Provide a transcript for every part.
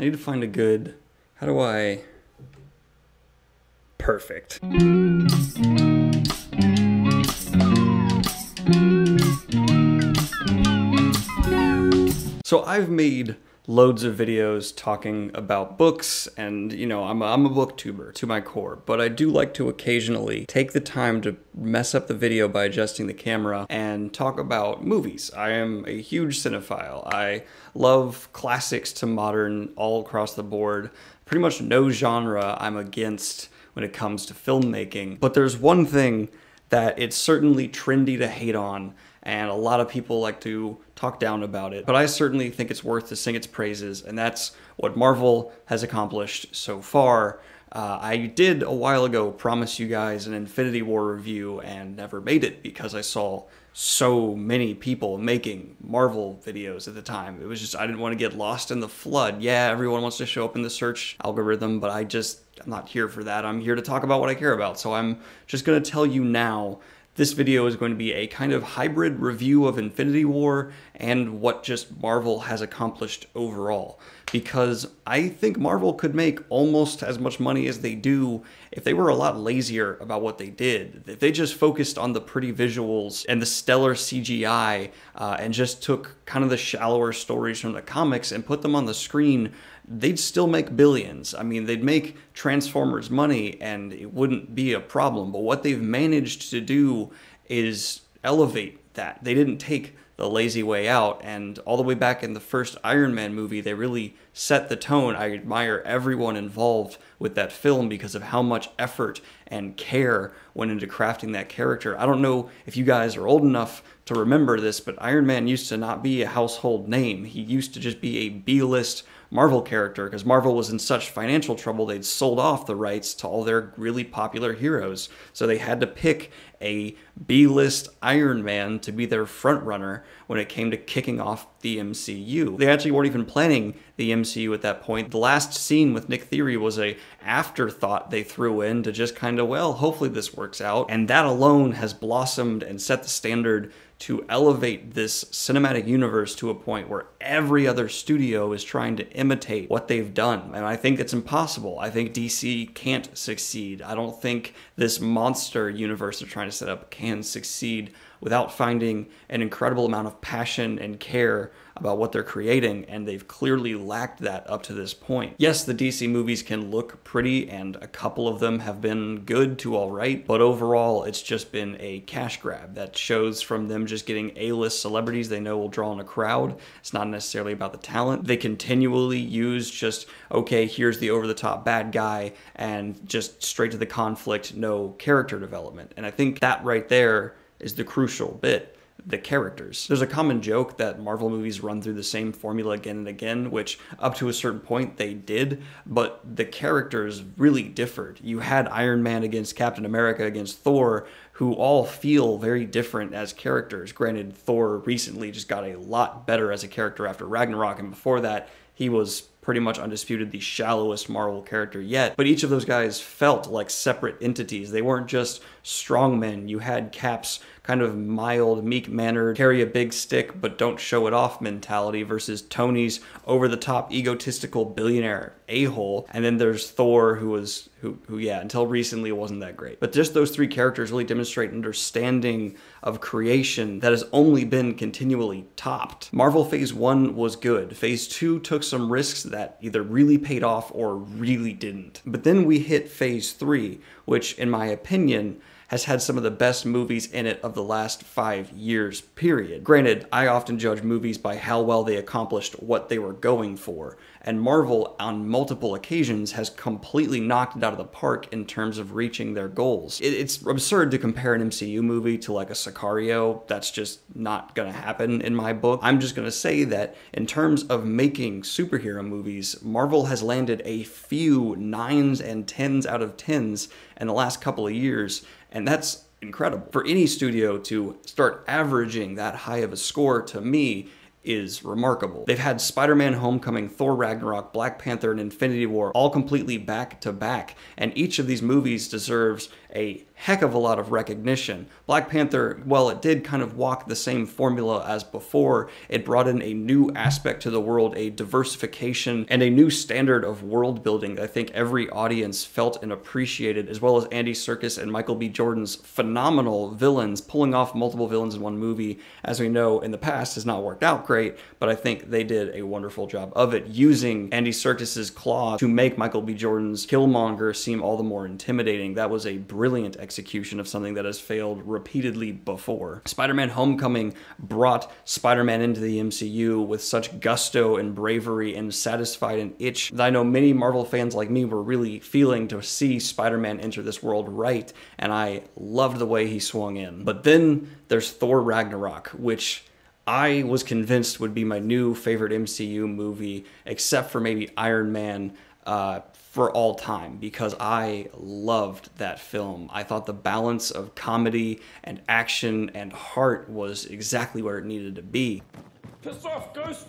I need to find a good, how do I, perfect. So I've made loads of videos talking about books, and you know, I'm a booktuber to my core, but I do like to occasionally take the time to mess up the video by adjusting the camera and talk about movies. I am a huge cinephile. I love classics to modern all across the board. Pretty much no genre I'm against when it comes to filmmaking, but there's one thing that it's certainly trendy to hate on, and a lot of people like to talk down about it, but I certainly think it's worth to sing its praises, and that's what Marvel has accomplished so far. I did a while ago promise you guys an Infinity War review and never made it because I saw so many people making Marvel videos at the time. It was just, I didn't want to get lost in the flood. Yeah, everyone wants to show up in the search algorithm, but I'm not here for that. I'm here to talk about what I care about. So I'm just going to tell you now, this video is going to be a kind of hybrid review of Infinity War and what just Marvel has accomplished overall. Because I think Marvel could make almost as much money as they do if they were a lot lazier about what they did. If they just focused on the pretty visuals and the stellar CGI and just took kind of the shallower stories from the comics and put them on the screen, they'd still make billions. I mean, they'd make Transformers money and it wouldn't be a problem. But what they've managed to do is elevate that. They didn't take the lazy way out, and all the way back in the first Iron Man movie, they really set the tone. I admire everyone involved with that film because of how much effort and care went into crafting that character. I don't know if you guys are old enough to remember this, but Iron Man used to not be a household name. He used to just be a B-list Marvel character because Marvel was in such financial trouble they'd sold off the rights to all their really popular heroes. So they had to pick a B-list Iron Man to be their front runner when it came to kicking off the MCU. They actually weren't even planning the MCU at that point. The last scene with Nick Fury was a afterthought they threw in to just kind of, well, hopefully this works out. And that alone has blossomed and set the standard to elevate this cinematic universe to a point where every other studio is trying to imitate what they've done. And I think it's impossible. I think DC can't succeed. I don't think this monster universe they're trying to set up can succeed without finding an incredible amount of passion and care about what they're creating, and they've clearly lacked that up to this point. Yes, the DC movies can look pretty, and a couple of them have been good to all right, but overall, it's just been a cash grab that shows from them just getting A-list celebrities they know will draw in a crowd. It's not necessarily about the talent. They continually use just, okay, here's the over-the-top bad guy, and just straight to the conflict, no character development. And I think that right there is the crucial bit. The characters. There's a common joke that Marvel movies run through the same formula again and again, which up to a certain point they did, but the characters really differed. You had Iron Man against Captain America against Thor, who all feel very different as characters. Granted, Thor recently just got a lot better as a character after Ragnarok, and before that, he was pretty much undisputed the shallowest Marvel character yet. But each of those guys felt like separate entities. They weren't just strongmen. You had Cap's kind of mild, meek-mannered, carry a big stick but don't show it off mentality versus Tony's over-the-top, egotistical billionaire a-hole. And then there's Thor, who yeah, until recently wasn't that great. But just those three characters really demonstrate understanding of creation that has only been continually topped. Marvel Phase 1 was good. Phase 2 took some risks that either really paid off or really didn't. But then we hit Phase 3, which, in my opinion, has had some of the best movies in it of the last 5 years, period. Granted, I often judge movies by how well they accomplished what they were going for, and Marvel, on multiple occasions, has completely knocked it out of the park in terms of reaching their goals. It's absurd to compare an MCU movie to like a Sicario. That's just not gonna happen in my book. I'm just gonna say that in terms of making superhero movies, Marvel has landed a few 9s and 10s out of 10s in the last couple of years, and that's incredible. For any studio to start averaging that high of a score, to me, is remarkable. They've had Spider-Man Homecoming, Thor Ragnarok, Black Panther, and Infinity War all completely back to back, and each of these movies deserves a heck of a lot of recognition. Black Panther, while it did kind of walk the same formula as before, it brought in a new aspect to the world, a diversification, and a new standard of world building that I think every audience felt and appreciated, as well as Andy Serkis and Michael B. Jordan's phenomenal villains. Pulling off multiple villains in one movie, as we know in the past, has not worked out great, but I think they did a wonderful job of it, using Andy Serkis's claw to make Michael B. Jordan's Killmonger seem all the more intimidating. That was a brilliant execution of something that has failed repeatedly before. Spider-Man Homecoming brought Spider-Man into the MCU with such gusto and bravery and satisfied an itch that I know many Marvel fans like me were really feeling to see Spider-Man enter this world right, and I loved the way he swung in. But then there's Thor Ragnarok, which I was convinced would be my new favorite MCU movie, except for maybe Iron Man, for all time, because I loved that film. I thought the balance of comedy and action and heart was exactly where it needed to be. Piss off, Ghost!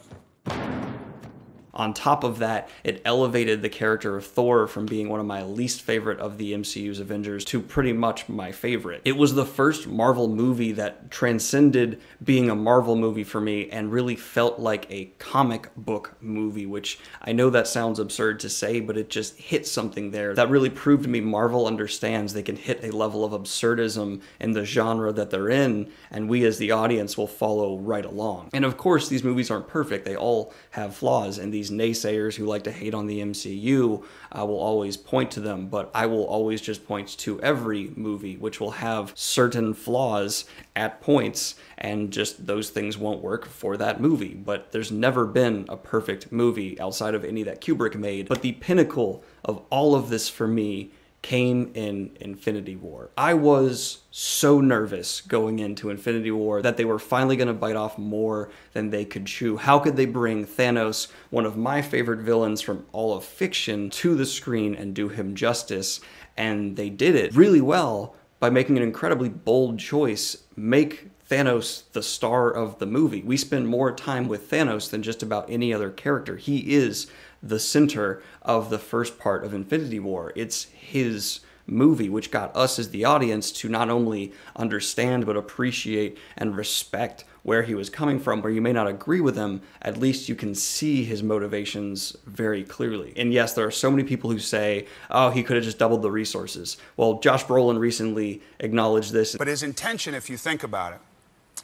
On top of that, it elevated the character of Thor from being one of my least favorite of the MCU's Avengers to pretty much my favorite. It was the first Marvel movie that transcended being a Marvel movie for me and really felt like a comic book movie, which I know that sounds absurd to say, but it just hit something there that really proved to me Marvel understands they can hit a level of absurdism in the genre that they're in, and we as the audience will follow right along. And of course, these movies aren't perfect. They all have flaws, and these naysayers who like to hate on the MCU will always point to them, but I will always just point to every movie, which will have certain flaws at points, and just those things won't work for that movie. But there's never been a perfect movie outside of any that Kubrick made. But the pinnacle of all of this for me came in Infinity War. I was so nervous going into Infinity War that they were finally going to bite off more than they could chew. How could they bring Thanos, one of my favorite villains from all of fiction, to the screen and do him justice? And they did it really well by making an incredibly bold choice. Make Thanos the star of the movie. We spend more time with Thanos than just about any other character. He is the center of the first part of Infinity War. It's his movie, which got us as the audience to not only understand but appreciate and respect where he was coming from. Where you may not agree with him, at least you can see his motivations very clearly. And yes, there are so many people who say, oh, he could have just doubled the resources. Well, Josh Brolin recently acknowledged this. But his intention, if you think about it,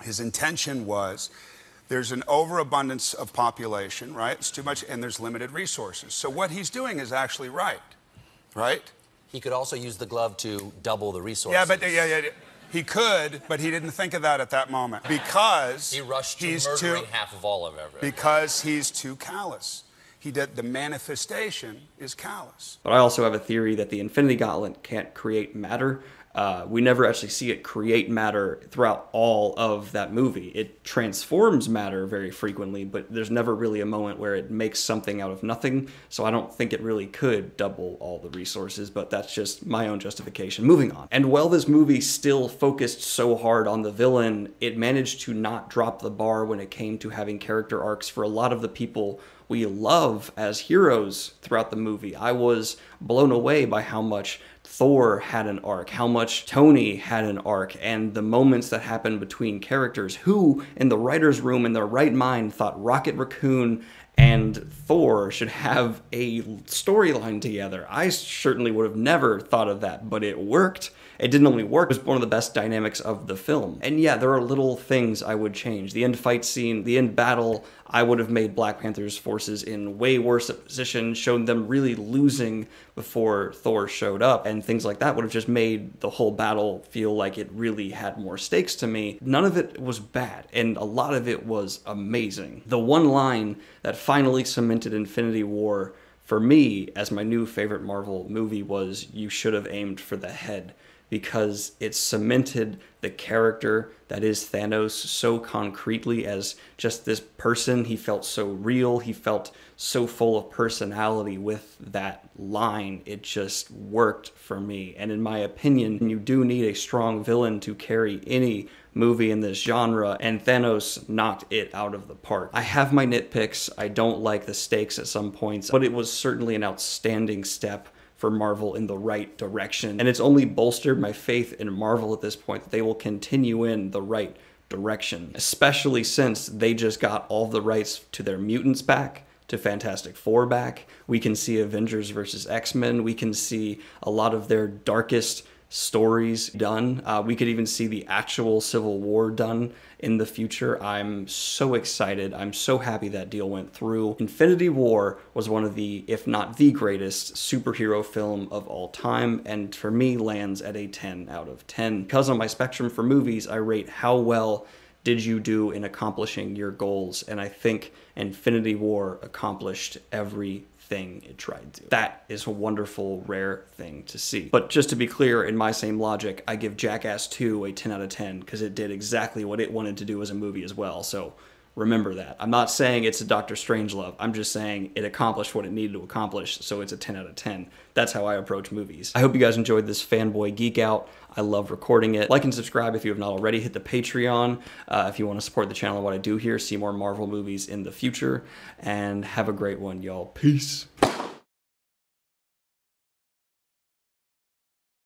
his intention was, there's an overabundance of population, right? It's too much, and there's limited resources. So what he's doing is actually right? He could also use the glove to double the resources. Yeah, but he could, but he didn't think of that at that moment because he rushed to murdering half of all of everything. Because he's too callous. The manifestation is callous. But I also have a theory that the Infinity Gauntlet can't create matter. We never actually see it create matter throughout all of that movie. It transforms matter very frequently, but there's never really a moment where it makes something out of nothing. So I don't think it really could double all the resources, but that's just my own justification. Moving on. And while this movie still focused so hard on the villain, it managed to not drop the bar when it came to having character arcs for a lot of the people we love as heroes throughout the movie. I was blown away by how much Thor had an arc, how much Tony had an arc, and the moments that happened between characters who, in the writer's room, in their right mind, thought Rocket Raccoon and Thor should have a storyline together. I certainly would have never thought of that, but it worked. It didn't only work, it was one of the best dynamics of the film. And yeah, there are little things I would change. The end fight scene, the end battle, I would have made Black Panther's forces in way worse position, shown them really losing before Thor showed up, and things like that would have just made the whole battle feel like it really had more stakes to me. None of it was bad, and a lot of it was amazing. The one line that finally cemented Infinity War for me as my new favorite Marvel movie was, "You should have aimed for the head," because it cemented the character that is Thanos so concretely as just this person. He felt so real, he felt so full of personality with that line. It just worked for me. And in my opinion, you do need a strong villain to carry any movie in this genre, and Thanos knocked it out of the park. I have my nitpicks. I don't like the stakes at some points, but it was certainly an outstanding step for Marvel in the right direction. And it's only bolstered my faith in Marvel at this point that they will continue in the right direction, especially since they just got all the rights to their mutants back, to Fantastic Four back. We can see Avengers versus X-Men. We can see a lot of their darkest stories done. We could even see the actual Civil War done in the future. I'm so excited. I'm so happy that deal went through. Infinity War was one of the, if not the greatest, superhero film of all time, and for me lands at a 10 out of 10. Because on my spectrum for movies, I rate how well did you do in accomplishing your goals, and I think Infinity War accomplished everything it tried to. That is a wonderful, rare thing to see. But just to be clear, in my same logic, I give Jackass 2 a 10 out of 10 because it did exactly what it wanted to do as a movie as well. So remember that. I'm not saying it's a Doctor Strangelove. I'm just saying it accomplished what it needed to accomplish, so it's a 10 out of 10. That's how I approach movies. I hope you guys enjoyed this fanboy geek out. I love recording it. Like and subscribe if you have not already. Hit the Patreon if you want to support the channel and what I do here. See more Marvel movies in the future. And have a great one, y'all. Peace.